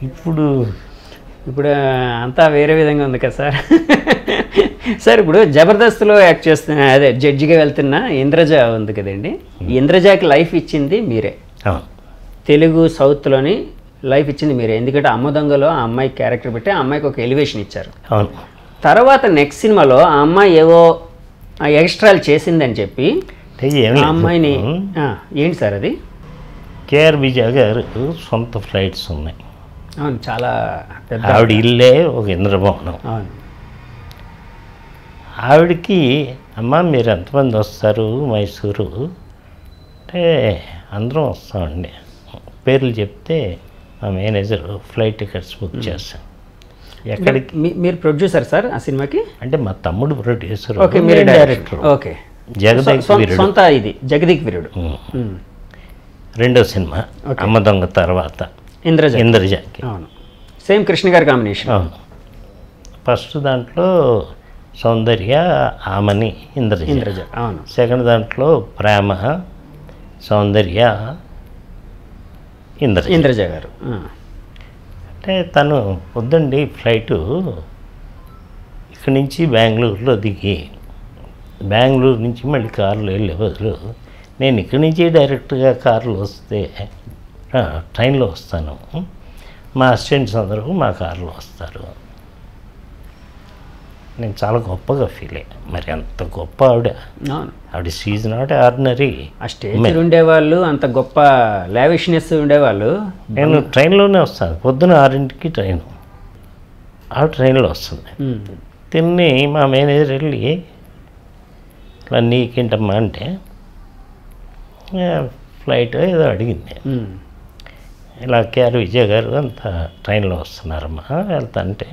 ఇప్పుడు ఇప్పుడు అంతా వేరే విధంగా ఉంది కదా సార్. సార్ ఇప్పుడు జబర్దస్త్లో యాక్ట్ చేస్తున్న అదే జడ్జిగా వెళ్తున్న ఇంద్రజ ఉంది కదండి, ఇంద్రజకి లైఫ్ ఇచ్చింది మీరే. తెలుగు సౌత్లోని లైఫ్ ఇచ్చింది మీరే, ఎందుకంటే అమ్మ దొంగలో ఆ అమ్మాయి క్యారెక్టర్ పెట్టి ఆ అమ్మాయికి ఒక ఎలివేషన్ ఇచ్చారు. తర్వాత నెక్స్ట్ సినిమాలో ఆ అమ్మాయి ఏవో ఎక్స్ట్రాలు చేసిందని చెప్పి ఆ అమ్మాయిని ఏంటి సార్ అది? కేఆర్ విజయ గారు సొంత ఫ్లైట్స్ ఉన్నాయి. అవును, చాలా పెద్ద ఆవిడ ఇల్లే ఒక ఇంద్రభవనం. అవును. ఆవిడకి అమ్మ మీరు ఎంతమంది వస్తారు మైసూరు అంటే అందరం వస్తామండి. పేర్లు చెప్తే మా మేనేజర్ ఫ్లైట్ టికెట్స్ బుక్ చేస్తాం. ఎక్కడికి? మీరు ప్రొడ్యూసర్ సార్ ఆ సినిమాకి? అంటే మా తమ్ముడు ప్రొడ్యూసర్, ఓకే, మీరు డైరెక్టర్. ఓకే, జగదీక్ వీరుడు సొంత ఇది జగదీక్ వీరుడు. రెండో సినిమా అమ్మ దొంగ తర్వాత ఇంద్రజకి. అవును, సేమ్ కృష్ణ గారి కాంబినేషన్. అవును, ఫస్ట్ దాంట్లో సౌందర్య ఆమని ఇంద్రజ. అవును. సెకండ్ దాంట్లో ప్రేమ సౌందర్య ఇంద్రజ గారు. అంటే తను వద్దండి ఫ్లైటు ఇక్కడి నుంచి బెంగళూరులో దిగి బెంగళూరు నుంచి మళ్ళీ కారులో వెళ్ళే బదులు నేను ఇక్కడి నుంచి డైరెక్ట్గా కారులో వస్తే ట్రైన్లో వస్తాను, మా అసిస్టెంట్స్ అందరూ మా కారులో వస్తారు. నేను చాలా గొప్పగా ఫీల్ అయ్యా. మరి అంత గొప్ప ఆవిడ షీజ్ నాట్ ఆర్డినరీ. ఆ స్టేజ్ ఉండేవాళ్ళు అంత గొప్ప లావిష్నెస్ ఉండేవాళ్ళు. నేను ట్రైన్లోనే వస్తాను, పొద్దున 6ంటికి ట్రైన్, ఆ ట్రైన్లో వస్తుంది. తిని మా మేనేజర్ వెళ్ళి ఇలా నీకేంటమ్మా అంటే ఫ్లైట్ ఏదో అడిగింది. ఇలా కేఆర్ విజయ్ గారు అంతా ట్రైన్లో వస్తున్నారమ్మా వెళ్తా అంటే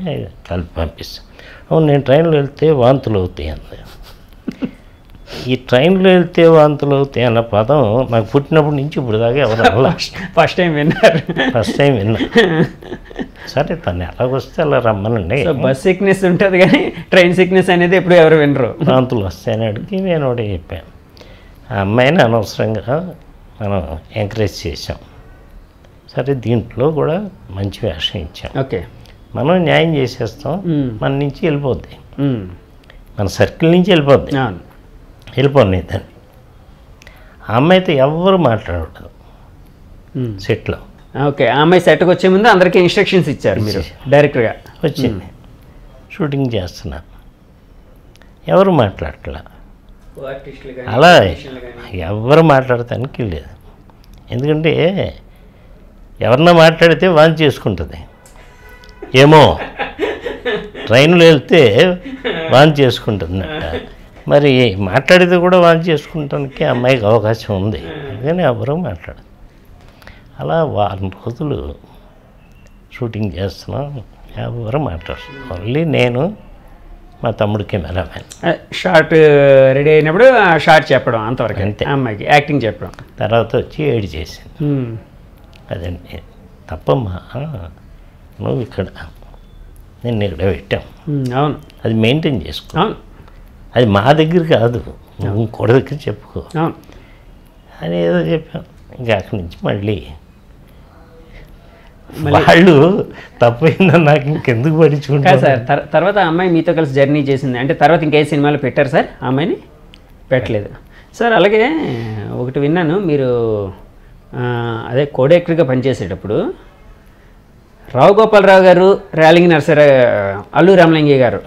కలిపి పంపిస్తాను. అవును, నేను ట్రైన్లో వెళ్తే వాంతులు అవుతాయి అంది. ఈ ట్రైన్లో వెళ్తే వాంతులు అవుతాయి అన్న పదం నాకు పుట్టినప్పటి నుంచి ఇప్పుడు దాకా ఎవరు ఫస్ట్ టైం విన్నా. సరే తను ఎలాగొస్తే అలా రమ్మనండి. బస్ సిక్నెస్ ఉంటుంది కానీ ట్రైన్ సిక్నెస్ అనేది ఎప్పుడు ఎవరు వినరు. వాంతులు వస్తాయని అడిగి నేను ఒకటి చెప్పాను. ఆ అమ్మాయిని అనవసరంగా మనం ఎంకరేజ్ చేసాం. సరే దీంట్లో కూడా మంచి వేషం ఇచ్చాం. ఓకే, మనం న్యాయం చేసేస్తాం, మన నుంచి వెళ్ళిపోద్ది, మన సర్కిల్ నుంచి వెళ్ళిపోద్ది దాన్ని. ఆ అమ్మాయితో ఎవరు మాట్లాడదు సెట్లో. ఓకే, ఆ అమ్మాయి సెట్కి వచ్చే ముందు అందరికీ ఇన్స్ట్రక్షన్స్ ఇచ్చారు మీరు డైరెక్ట్గా? వచ్చింది, షూటింగ్ చేస్తున్నా, ఎవరు మాట్లాడట్లా. అలా ఎవరు మాట్లాడటానికి లేదు. ఎందుకంటే ఎవరన్నా మాట్లాడితే వాంతి చేసుకుంటుంది ఏమో, ట్రైన్లో వెళ్తే వాంతి చేసుకుంటుందట. మరి మాట్లాడితే కూడా వాంతి చేసుకుంటానికి అమ్మాయికి అవకాశం ఉంది, అందుకని ఎవరు మాట్లాడదు. అలా వారం రోజులు షూటింగ్ చేస్తున్నాం, ఎవరు మాట్లాడుతున్నాం. ఓన్లీ నేను మా తమ్ముడు కెమెరామెన్. షార్ట్ రెడీ అయినప్పుడు ఆ షార్ట్ చెప్పడం అంతవరకు, అంతే. అమ్మాయికి యాక్టింగ్ చెప్పడం. తర్వాత వచ్చి ఏడు చేసింది. అదండి తప్పమ్మా, నువ్వు ఇక్కడ నేను ఇక్కడ పెట్టాం. అవును, అది మెయింటైన్ చేసుకో. అవును, అది మా దగ్గర కాదు, నువ్వు ఇంకోటి దగ్గర చెప్పుకో అని ఏదో చెప్పాం. ఇంకా అక్కడి నుంచి మళ్ళీ వాళ్ళు తప్పైందని నాకు ఇంకెందుకు పడించుకుంటా సార్. తర్వాత అమ్మాయి మీతో కలిసి జర్నీ చేసింది అంటే తర్వాత ఇంకే సినిమాలో పెట్టారు సార్? ఆ అమ్మాయిని పెట్టలేదు సార్. అలాగే ఒకటి విన్నాను, మీరు అదే కోడైరెక్టర్గా పనిచేసేటప్పుడు రావు గోపాలరావు గారు, రేలంగి అల్లు రామలింగయ్య గారు,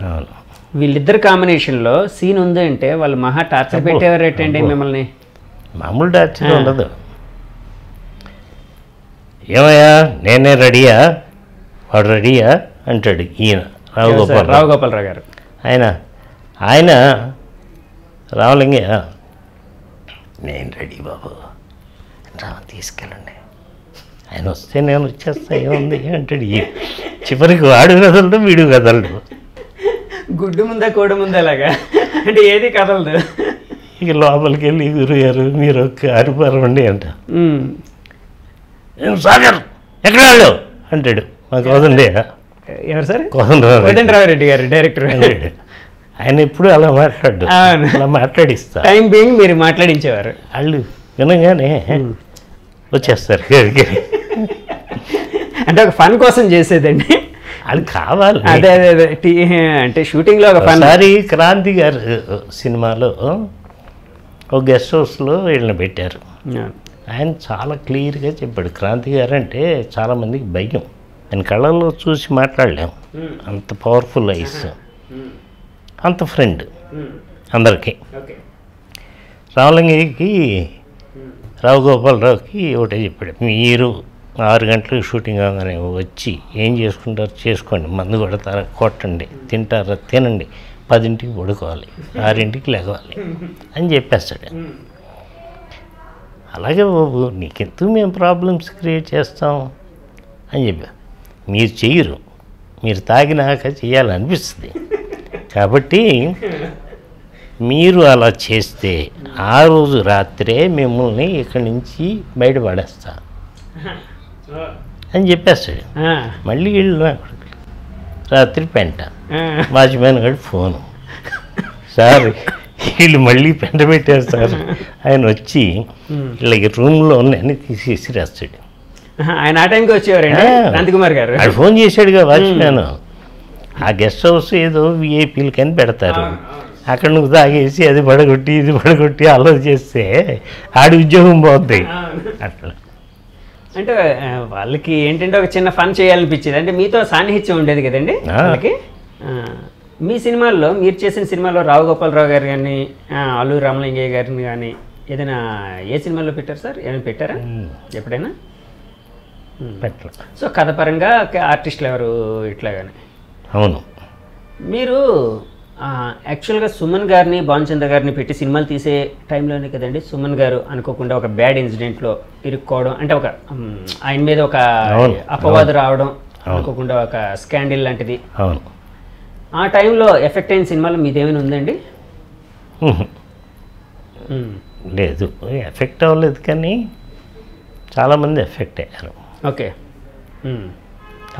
వీళ్ళిద్దరు కాంబినేషన్లో సీన్ ఉంది అంటే వాళ్ళు మహా టార్చర్ పెట్టేవారు ఏంటండి మిమ్మల్ని? మామూలు టార్చర్ ఉండదు. ఏమయ్యా నేనే రెడీయా, వాడు రెడీయా అంటాడు ఈయన రావు గోపాలరావు గారు. ఆయన రామలింగయ్య నేను రెడీ బాబు తీసుకెళ్ళండి, ఆయన వస్తే నేను వచ్చేస్తా ఏముంది అంటాడు. చివరికి వాడు కదలడు, వీడు కదలడు. గుడ్డు ముందా కోడి ముందా అలాగా అంటే ఏది కదలదు. ఇక లోపలికి వెళ్ళి గురుగారు మీరు ఒక్క అరిపారండి అంట. సాగర్ ఎక్కడ వాళ్ళు అంటాడు. మాకు వదండి. ఎవరు సార్? కోదండరామిరెడ్డి గారు డైరెక్టర్. ఆయన ఎప్పుడు అలా మాట్లాడు, అలా మాట్లాడిస్తా. టైం బీయింగ్ మీరు మాట్లాడించేవారు. వాళ్ళు వినగానే వచ్చేస్తారు. అంటే ఒక ఫన్ కోసం చేసేదండి. అది కావాలి. అదే అదే అదే అంటే షూటింగ్లో ఒక ఫన్. ఒకసారి క్రాంతి గారు సినిమాలో ఒక గెస్ట్ హౌస్లో వీళ్ళని పెట్టారు. ఆయన చాలా క్లియర్గా చెప్పాడు. క్రాంతి గారు అంటే చాలామందికి భయం, ఆయన కళ్ళల్లో చూసి మాట్లాడలేం, అంత పవర్ఫుల్ ఐస్, అంత ఫ్రెండ్ అందరికీ. రామలింగయ్యకి రావు గోపాలరావుకి ఒకటే చెప్పాడు, మీరు 6 గంటలకు షూటింగ్ అవగానే వచ్చి ఏం చేసుకుంటారు చేసుకోండి, మందు కొడతారా కొట్టండి, తింటారా తినండి, 10ంటికి పడుకోవాలి, 6ంటికి లేవాలి అని చెప్పేస్తాడు. అలాగే బాబు నీకెందుకు మేము ప్రాబ్లమ్స్ క్రియేట్ చేస్తాం అని చెప్పా. మీరు చెయ్యరు, మీరు తాగినాక చేయాలనిపిస్తుంది, కాబట్టి మీరు అలా చేస్తే ఆ రోజు రాత్రే మిమ్మల్ని ఇక్కడి నుంచి బయటపడేస్తా అని చెప్పేస్తాడు. మళ్ళీ వీళ్ళు రాత్రి పెంట, వాచ్మ్యాన్ గారి ఫోను, సార్ వీళ్ళు మళ్ళీ పెంట పెట్టారు సార్. ఆయన వచ్చి వీళ్ళకి రూమ్లో ఉన్నాయని తీసేసి రాస్తాడు. ఆయన ఆ టైంకి వచ్చేవారండి క్రాంతికుమార్ గారు. ఆయన ఫోన్ చేశాడుగా వాచ్మ్యాన్. ఆ గెస్ట్ హౌస్ ఏదో విఐపీలకి అని పెడతారు, అక్కడ నువ్వు తాగేసి అది పడగొట్టి ఇది పడగొట్టి అల్లరి చేస్తే ఆడి ఉద్యోగం పోద్ది. అట్లా అంటే వాళ్ళకి ఏంటంటే ఒక చిన్న ఫన్ చేయాలనిపించేది. అంటే మీతో సాన్నిహిత్యం ఉండేది కదండి వాళ్ళకి. మీ సినిమాల్లో, మీరు చేసిన సినిమాలో రావు గోపాలరావు గారు కానీ అల్లూరి రామలింగయ్య గారిని కానీ ఏదైనా ఏ సినిమాలో పెట్టారు సార్? ఏమైనా పెట్టారా ఎప్పుడైనా? పెట్టారు. సో కథ పరంగా ఆర్టిస్టులు ఎవరు ఇట్లా కానీ? అవును. మీరు యాక్చువల్గా సుమన్ గారిని, భానుచంద్ర గారిని పెట్టి సినిమాలు తీసే టైంలోనే కదండి సుమన్ గారు అనుకోకుండా ఒక బ్యాడ్ ఇన్సిడెంట్లో ఇరుక్కోవడం, అంటే ఒక ఆయన మీద ఒక అపవాదు రావడం, అనుకోకుండా ఒక స్కాండిల్ లాంటిది. అవును. ఆ టైంలో ఎఫెక్ట్ అయిన సినిమాలో మీదేమైనా ఉందండి? లేదు, ఎఫెక్ట్ అవ్వలేదు, కానీ చాలామంది ఎఫెక్ట్ అయ్యారు. ఓకే.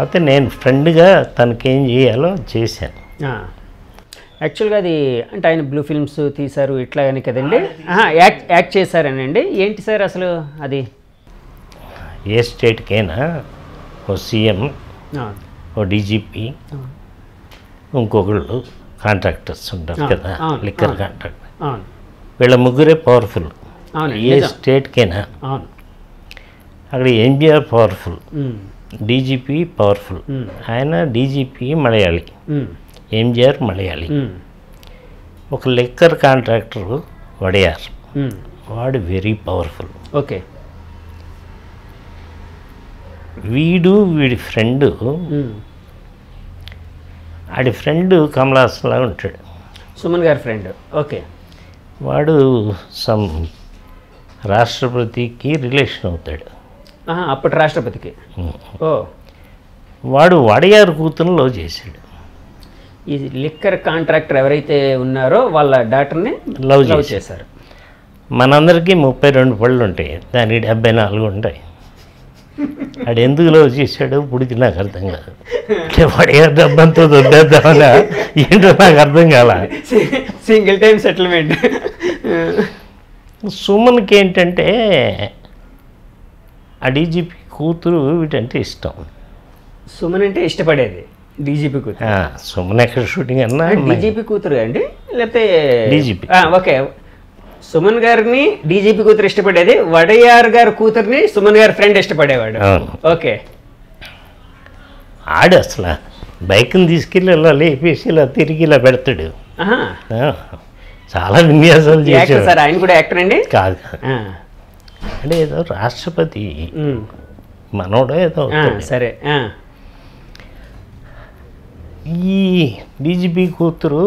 అయితే నేను ఫ్రెండ్గా తనకేం చేయాలో చేశాను. యాక్చువల్గా అది అంటే ఆయన బ్లూ ఫిల్మ్స్ తీశారు ఇట్లా అని కదండి, యాక్ట్ చేశారనండి. ఏంటి సార్ అసలు అది? ఏ స్టేట్కైనా ఓ సీఎం, ఓ డీజీపీ, ఇంకొకళ్ళు కాంట్రాక్టర్స్ ఉంటారు కదా, లిక్కర్ కాంట్రాక్టర్, వీళ్ళ ముగ్గురే పవర్ఫుల్. ఏ స్టేట్కైనా అక్కడ ఎన్టీఆర్ పవర్ఫుల్, డీజీపీ పవర్ఫుల్. ఆయన డీజీపీ మలయాళీ, ఎంజిఆర్ మలయాళీ. ఒక లిక్కర్ కాంట్రాక్టర్ వడయార్, వాడు వెరీ పవర్ఫుల్. ఓకే. వీడి ఫ్రెండు, ఆడి ఫ్రెండ్ కమలాసన్లా ఉంటాడు, సుమన్ గారి ఫ్రెండ్. ఓకే. వాడు సమ్ రాష్ట్రపతికి రిలేషన్ అవుతాడు, అప్పటి రాష్ట్రపతికి. ఓ. వాడు వడయారు కూతురుని లవ్ చేశాడు. ఈ లిక్కర్ కాంట్రాక్టర్ ఎవరైతే ఉన్నారో వాళ్ళ డాక్టర్ని లవ్ చేశారు. మనందరికీ 32 పళ్ళు ఉంటాయి, దానికి 74 ఉంటాయి. వాడు ఎందుకు లవ్ చేశాడు ఇప్పటికి నాకు అర్థం కాదు. వడయారు డబ్బంతో దొద్దేద్దామన్నా ఏంటో నాకు అర్థం కాల. Single time settlement. సుమన్కి ఏంటంటే ఆ డీజీపీ కూతురు వీటంటే ఇష్టం. సుమన్ అంటే ఇష్టపడేది డీజీపీ కూతురు. సుమన్ ఎక్కడ షూటింగ్ అన్నా డీజీపీ కూతురు అండి, లేకపోతే డీజీపీ. ఓకే. సుమన్ గారిని డీజీపీ కూతురు ఇష్టపడేది, వడయార్ గారి కూతుర్ని సుమన్ గారి ఫ్రెండ్ ఇష్టపడేవాడు. ఓకే. ఆడు అసలు బైక్ని తీసుకెళ్ళి ఇలా లేపేసి ఇలా తిరిగి ఇలా పెడతాడు. చాలా విన్యాసాలు చేశాడు సార్. ఆయన కూడా యాక్టర్ అండి? కాదు, అంటే ఏదో రాష్ట్రపతి మనోడో ఏదో. సరే. ఈ డీజీపీ కూతురు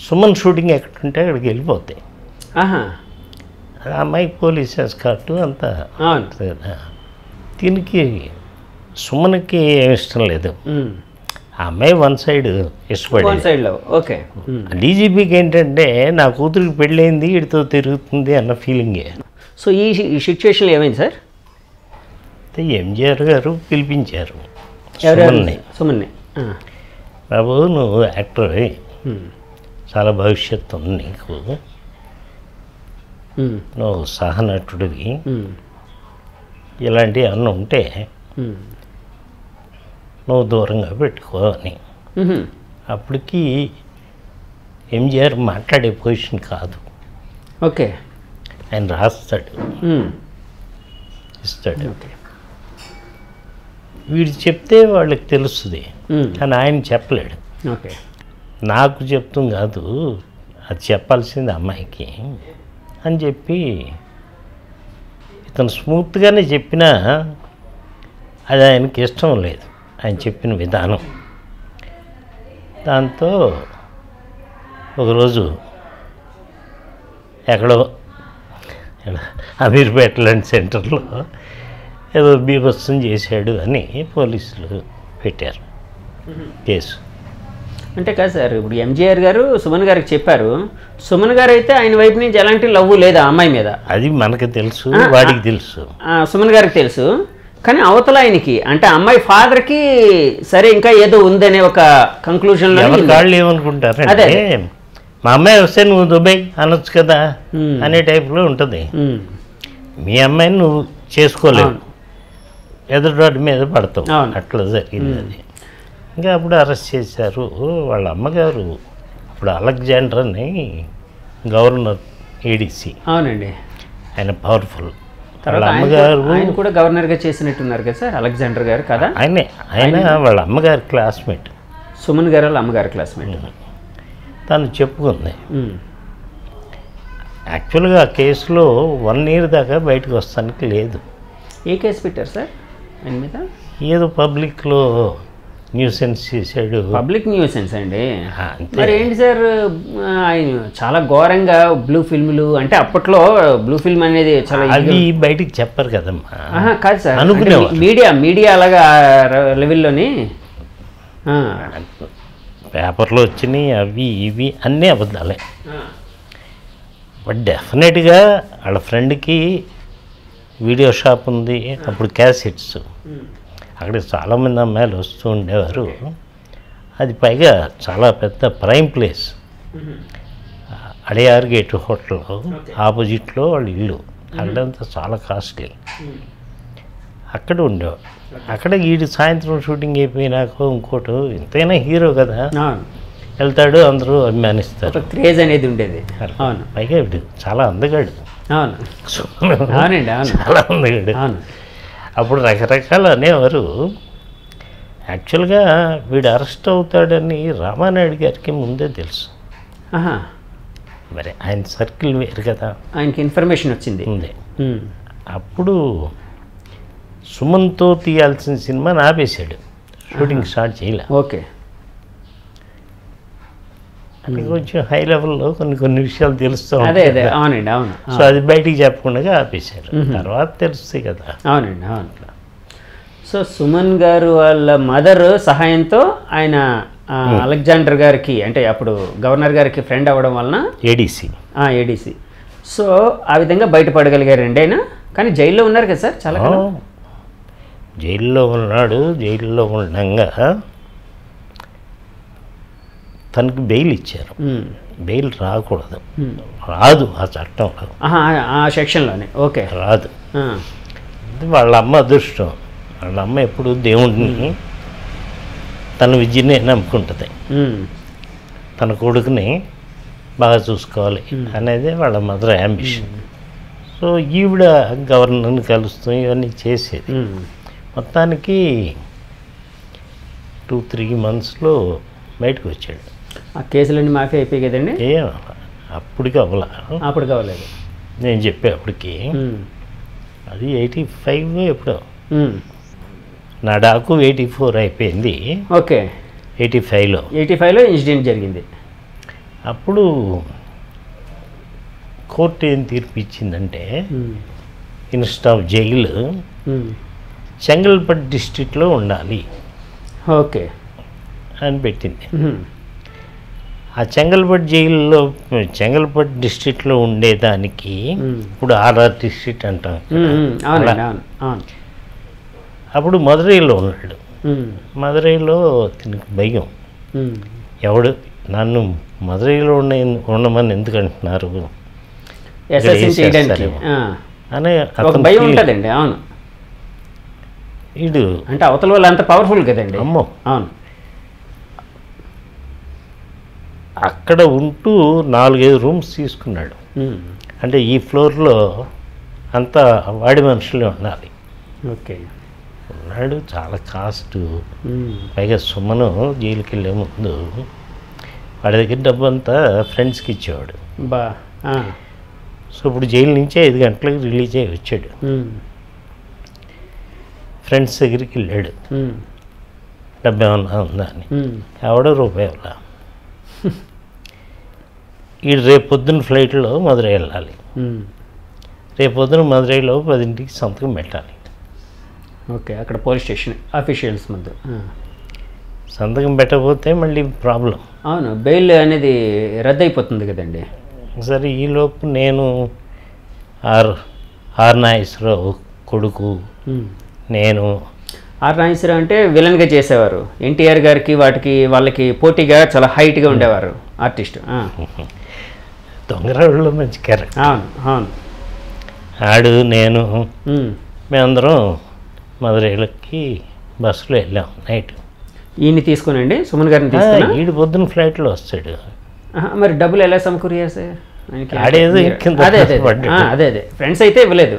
సుమన్ షూటింగ్ ఎక్కడుంటే అక్కడికి వెళ్ళిపోతాయి. అమ్మాయికి పోలీస్ ఎస్కార్ట్ అంతా కదా. దీనికి సుమన్కి ఏమి ఇష్టం లేదు, ఆ అమ్మాయి వన్ సైడ్ ఇష్టపడి. ఓకే. డీజీపీకి ఏంటంటే నా కూతురికి పెళ్ళయింది వీడితో తిరుగుతుంది అన్న ఫీలింగే. సో ఈ సిచ్యువేషన్లో ఏమైంది సార్? ఎంజిఆర్ గారు పిలిపించారు సుమన్ని. బాబు నువ్వు యాక్టర్, చాలా భవిష్యత్తు ఉంది నీకు, నువ్వు సహనటుడివి, ఇలాంటివి ఏమన్నా ఉంటే ఉమ్. నువ్వు దూరంగా పెట్టుకో అని. ఉహుం. అప్పటికి ఎంజీఆర్ మాట్లాడే పొజిషన్ కాదు. ఓకే. ఆయన రాస్తాడు, ఉమ్. ఇస్తాడు. ఓకే. వీడు చెప్తే వాళ్ళకి తెలుస్తుంది, ఉమ్. కానీ ఆయన చెప్పలేడు. ఓకే. నాకు చెప్తాం కాదు, అది చెప్పాల్సింది అమ్మాయికి అని చెప్పి ఇతను స్మూత్గానే చెప్పినా అది ఆయనకి ఇష్టం లేదు, ఆయన చెప్పిన విధానం. దాంతో ఒకరోజు ఎక్కడో అమీర్పేట లాంటి సెంటర్లో ఏదో బీభత్సం చేశాడు అని పోలీసులు పెట్టారు కేసు. అంటే కాదు సార్, ఇప్పుడు ఎంజీఆర్ గారు సుమన్ గారికి చెప్పారు. సుమన్ గారు అయితే ఆయన వైపు నుంచి ఎలాంటి లవ్ లేదు ఆ అమ్మాయి మీద. అది మనకు తెలుసు, వాడికి తెలుసు, సుమన్ గారికి తెలుసు. కానీ అవతల ఆయనకి అంటే అమ్మాయి ఫాదర్కి సరే ఇంకా ఏదో ఉందనే ఒక కంక్లూజన్లో ఎవరి వాళ్ళు ఏమనుకుంటారంటే మా అమ్మాయి వస్తే నువ్వు దుబాయ్ అనొచ్చు కదా అనే టైప్లో ఉంటుంది. మీ అమ్మాయిని నువ్వు చేసుకోలేవు, ఎదుటి మీద పడతావు. అట్లా జరిగింది అది. ఇంకా అప్పుడు అరెస్ట్ చేశారు. వాళ్ళ అమ్మగారు ఇప్పుడు అలెగ్జాండర్ అని గవర్నర్ ఏడీసీ. అవునండి. ఆయన పవర్ఫుల్. వాళ్ళ అమ్మగారు ఆయన కూడా గవర్నర్గా చేసినట్టున్నారు కదా సార్, అలెగ్జాండర్ గారు కదా. ఆయన వాళ్ళ అమ్మగారి క్లాస్మేట్. సుమన్ గారు వాళ్ళ అమ్మగారి క్లాస్మేట్. తను చెప్పుకుంది. యాక్చువల్గా ఆ కేసులో 1 year దాకా బయటకు వస్తానికి లేదు. ఏ కేసు పెట్టారు సార్ ఆయన మీద? ఏదో పబ్లిక్లో న్యూసెన్స్ చేశాడు. పబ్లిక్ న్యూసెన్స్ అండి. మరి ఏంటి సార్, ఆయన చాలా ఘోరంగా బ్లూ ఫిల్మ్లు అంటే అప్పట్లో బ్లూ ఫిల్మ్ అనేది చాలా అవి బయటికి చెప్పరు కదమ్మా. కాదు సార్, అనుకునేవారు. మీడియా అలాగా లెవెల్లోని పేపర్లో వచ్చినాయి అవి ఇవి అన్నీ అబద్ధాలే. బట్ డెఫినెట్గా వాళ్ళ ఫ్రెండ్కి వీడియో షాప్ ఉంది, అప్పుడు క్యాసెట్స్. అక్కడికి చాలామంది అమ్మాయిలు వస్తూ ఉండేవారు. అది పైగా చాలా పెద్ద prime place. Adyar gate hotel ఆపోజిట్లో వాళ్ళ ఇల్లు. అక్కడంతా చాలా కాస్ట్లీ. అక్కడ ఉండేవాడు. అక్కడ వీడి సాయంత్రం షూటింగ్ అయిపోయినాక ఇంకోటి ఎంతైనా హీరో కదా, వెళ్తాడు, అందరూ అభిమానిస్తారు. క్రేజ్ అనేది ఉండేది. అవును. పైగా వీడు చాలా అందగాడు. అవును. అవునండి. అవును, చాలా అందగాడు. అవును. అప్పుడు రకరకాలు అనేవారు. యాక్చువల్గా వీడు అరెస్ట్ అవుతాడని రామానాయుడు గారికి ముందే తెలుసు. మరి ఆయన సర్కిల్ వేరు కదా, ఆయనకి ఇన్ఫర్మేషన్ వచ్చింది ఉంది. అప్పుడు సుమన్తో తీయాల్సిన సినిమాని ఆపేశాడు, షూటింగ్ స్టార్ట్ చేయలే. ఓకే. అంటే కొంచెం హై లెవెల్లో కొన్ని విషయాలు తెలుస్తూ అదే అదే. అవునండి. అవును. సో అది బయటికి చెప్పకుండా ఆపేశారు. తర్వాత తెలుస్తాయి కదా. అవునండి. అవును. సో సుమన్ గారు వాళ్ళ మదర్ సహాయంతో ఆయన అలెగ్జాండర్ గారికి అంటే అప్పుడు గవర్నర్ గారికి ఫ్రెండ్ అవ్వడం వలన ఏడీసీ సో ఆ విధంగా బయటపడగలిగారండి ఆయన. కానీ జైల్లో ఉన్నారు కదా సార్ చాలా కాలం. జైల్లో ఉన్నాడు. జైల్లో ఉండగా తనకి బెయిల్ ఇచ్చారు. బెయిల్ రాకూడదు, రాదు ఆ చట్టంలో, ఆ సెక్షన్లోనే. ఓకే. రాదు. వాళ్ళ అమ్మ అదృష్టం. వాళ్ళ అమ్మ ఎప్పుడు దేవుడిని తన విద్యనే నమ్ముకుంటుంది. తన కొడుకుని బాగా చూసుకోవాలి అనేది వాళ్ళ మదర్ యాంబిషన్. సో ఈవిడ గవర్నర్ని కలుస్తూ ఇవన్నీ చేసేది. మొత్తానికి 2-3 monthsలో బయటకు వచ్చాడు. ఆ కేసులన్నీ మాఫీ అయిపోయి కదండి. అప్పటికి అవ్వలా, అప్పటికి అవ్వలేదు. నేను చెప్పే అప్పటికి అది 85 ఎప్పుడో. నా డాకు 84 అయిపోయింది. ఓకే. 85లో ఇన్సిడెంట్ జరిగింది. అప్పుడు కోర్టు ఏం తీర్పు ఇచ్చిందంటే ఇన్స్టెడ్ ఆఫ్ జైలు చెంగల్పట్ డిస్ట్రిక్ట్లో ఉండాలి. ఓకే అని పెట్టింది. ఆ చెంగల్పట్ డిస్ట్రిక్ట్లో ఉండేదానికి ఇప్పుడు ఆర్ఆర్ డిస్ట్రిక్ట్ అంటాం. అప్పుడు మదురైలో ఉన్నాడు. మదురైలో తినకు భయం. ఎవడు నన్ను మదురైలో ఉండమని ఎందుకు అంటున్నారు అని అతను భయం ఉంటుందండి. అవును. వీడు అంటే అవతల వాళ్ళు అంత పవర్ఫుల్ కదండి. అమ్మో అవును. అక్కడ ఉంటూ 4-5 రూమ్స్ తీసుకున్నాడు. అంటే ఈ ఫ్లోర్లో అంతా వాడి మనుషులే ఉండాలి. ఓకే. ఉన్నాడు, చాలా కాస్ట్. పైగా సుమను జైలుకి వెళ్ళే ముందు వాడి దగ్గర డబ్బు అంతా ఫ్రెండ్స్కి ఇచ్చేవాడు. బా. సో ఇప్పుడు జైలు నుంచి 5 గంటలకు రిలీజ్ అయ్యి వచ్చాడు. ఫ్రెండ్స్ దగ్గరికి వెళ్ళాడు, డబ్బు ఏమన్నా ఉందా అని. ఎవడో రూపాయి ఇవ్వాల. వీడు రేపు పొద్దున్న ఫ్లైట్లో మదురై వెళ్ళాలి. రేపు పొద్దున మదురైలో 10ంటికి సంతకం పెట్టాలి. ఓకే. అక్కడ పోలీస్ స్టేషన్ అఫీషియల్స్ ముందు సంతకం పెట్టకపోతే మళ్ళీ ప్రాబ్లం. అవును, బెయిల్ అనేది రద్దు అయిపోతుంది కదండి. సరే ఈలోపు నేను ఆర్ నాగేశ్వరరావు కొడుకు, నేను. ఆర్ నాగేశ్వరరావు అంటే విలన్గా చేసేవారు. ఎన్టీఆర్ గారికి వాళ్ళకి పోటీగా చాలా హైట్గా ఉండేవారు ఆర్టిస్ట్. దొంగరాళ్ళలో మంచి క్యారెక్టర్. అవును అవును. ఆడు నేను మేమందరం మదురైలకి బస్సులో వెళ్ళాం నైట్. ఈయన్ని తీసుకునండి, సుమన్ గారిని తీసుకుని. ఈడు పొద్దున్న ఫ్లైట్లో వస్తాడు. మరి డబ్బులు ఎలా సమకూర్యారు సార్? ఆడేదో అదే అదే ఫ్రెండ్స్ అయితే ఇవ్వలేదు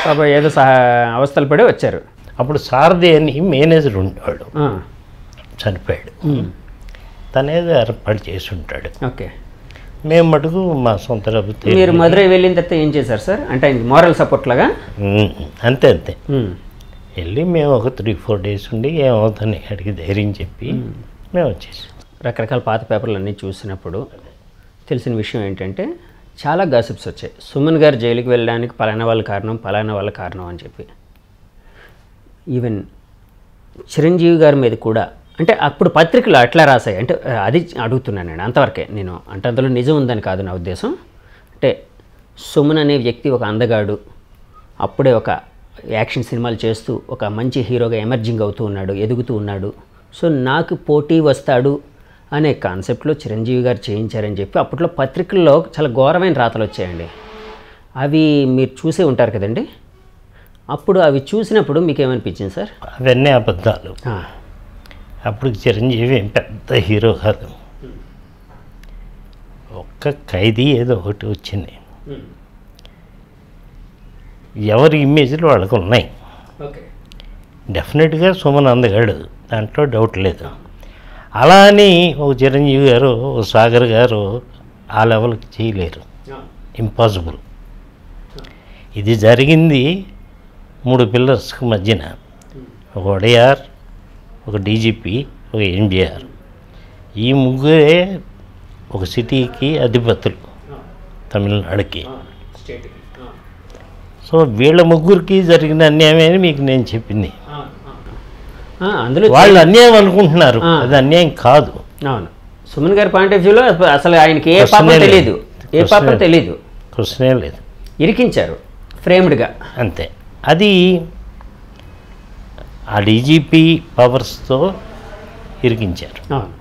పాప, ఏదో అవస్థలు పడి వచ్చారు. అప్పుడు సారథి అని మేనేజర్ ఉండేవాడు, చనిపోయాడు. తనేదో ఏర్పాటు చేసి ఉంటాడు. ఓకే. మేము మటుకు మా సొంత డబ్బుతో. మీరు మదురై వెళ్ళిన తర్వాత ఏం చేశారు సార్? అంటే ఆయనకి మోరల్ సపోర్ట్ లాగా? అంతే అంతే. వెళ్ళి మేము ఒక 3-4 డేస్ ఉండి ఏమవుతుంది అడిగి ధైర్యం చెప్పి మేము వచ్చేసాం. రకరకాల పాత పేపర్లు అన్నీ చూసినప్పుడు తెలిసిన విషయం ఏంటంటే చాలా గాసిప్స్ వచ్చాయి. సుమన్ గారు జైలుకి వెళ్ళడానికి పలానా వాళ్ళ కారణం అని చెప్పి. ఈవెన్ చిరంజీవి గారి మీద కూడా, అంటే అప్పుడు పత్రికలు అట్లా రాశాయి. అంటే అది అడుగుతున్నాను నేను, అంతవరకే నేను. అంటే అందులో నిజం ఉందని కాదు నా ఉద్దేశం. అంటే సుమన్ అనే వ్యక్తి ఒక అందగాడు, అప్పుడే ఒక యాక్షన్ సినిమాలు చేస్తూ ఒక మంచి హీరోగా ఎమర్జింగ్ అవుతూ ఉన్నాడు, ఎదుగుతూ ఉన్నాడు. సో నాకు పోటీ వస్తాడు అనే కాన్సెప్ట్లో చిరంజీవి గారు చేయించారని చెప్పి అప్పట్లో పత్రికల్లో చాలా ఘోరమైన రాతలు వచ్చాయండి. అవి మీరు చూసే ఉంటారు కదండి. అప్పుడు అవి చూసినప్పుడు మీకు ఏమనిపించింది సార్? అవన్నీ అబద్ధాలు. అప్పుడు చిరంజీవి పెద్ద హీరో కాదు, ఒక్క ఖైదీ ఏదో ఒకటి వచ్చింది. ఎవరి ఇమేజ్లు వాళ్ళకు ఉన్నాయి. డెఫినెట్గా సుమన్ అందగాడు, దాంట్లో డౌట్ లేదు. అలా అని ఒక చిరంజీవి గారు, ఒక సాగర్ గారు ఆ లెవెల్కి చేయలేరు, ఇంపాసిబుల్. ఇది జరిగింది 3 పిల్లర్స్కి మధ్యన. ఒక ఒడయార్, ఒక డీజీపీ, ఒక ఎన్టీఆర్. ఈ ముగ్గురే ఒక సిటీకి అధిపతులు, తమిళనాడుకి. సో వీళ్ళ ముగ్గురికి జరిగిన అన్యాయమే మీకు నేను చెప్పింది. అందులో వాళ్ళు అన్యాయం అనుకుంటున్నారు, అది అన్యాయం కాదు. అవును. సుమన్ గారి పాయింట్ ఆఫ్ వ్యూలో అసలు ఆయనకి ఏ పాపం తెలియదు, క్వశ్చనే లేదు. ఇరికించారు ఫ్రేమ్డ్గా, అంతే. అది ఆ డీజీపీ పవర్స్తో ఇరికించారు. అవును.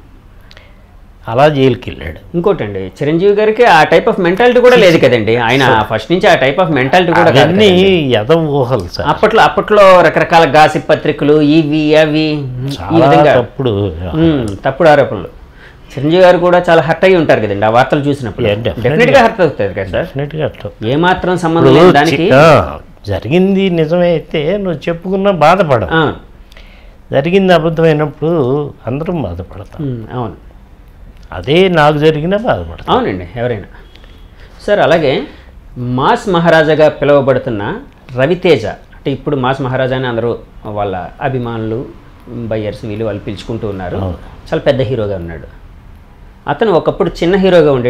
అలా జైలుకి వెళ్ళాడు. ఇంకోటండి, చిరంజీవి గారికి ఆ టైప్ ఆఫ్ మెంటాలిటీ కూడా లేదు కదండి. ఆయన ఫస్ట్ నుంచి ఆ టైప్ ఆఫ్ మెంటాలిటీ కూడా అన్నీ ఊహలు సార్. అప్పట్లో రకరకాల గాసిప్ పత్రికలు, ఇవి అవి, ఈ విధంగా తప్పుడు ఆరోపణలు. చిరంజీవి గారు కూడా చాలా హర్ట్ అయ్యి ఉంటారు కదండి ఆ వార్తలు చూసినప్పుడు. డెఫినెట్గా హర్ట్ అవుతుంది కదా సార్. డెఫినెట్గా ఏమాత్రం సంబంధం లేదు దానికి. జరిగింది నిజమే అయితే నువ్వు చెప్పుకున్నా బాధపడ, జరిగింది అబద్ధమైనప్పుడు అందరం బాధపడతాం. అవును. అదే నాకు జరిగినా బాధపడతాం. అవునండి, ఎవరైనా. సార్ అలాగే మాస్ మహారాజాగా పిలువబడుతున్న రవితేజ, అంటే ఇప్పుడు మాస్ మహారాజా అని అందరూ వాళ్ళ అభిమానులు, బయ్యర్స్ వాళ్ళు పిలుచుకుంటూ ఉన్నారు. చాలా పెద్ద హీరోగా ఉన్నాడు. అతను ఒకప్పుడు చిన్న హీరోగా ఉండే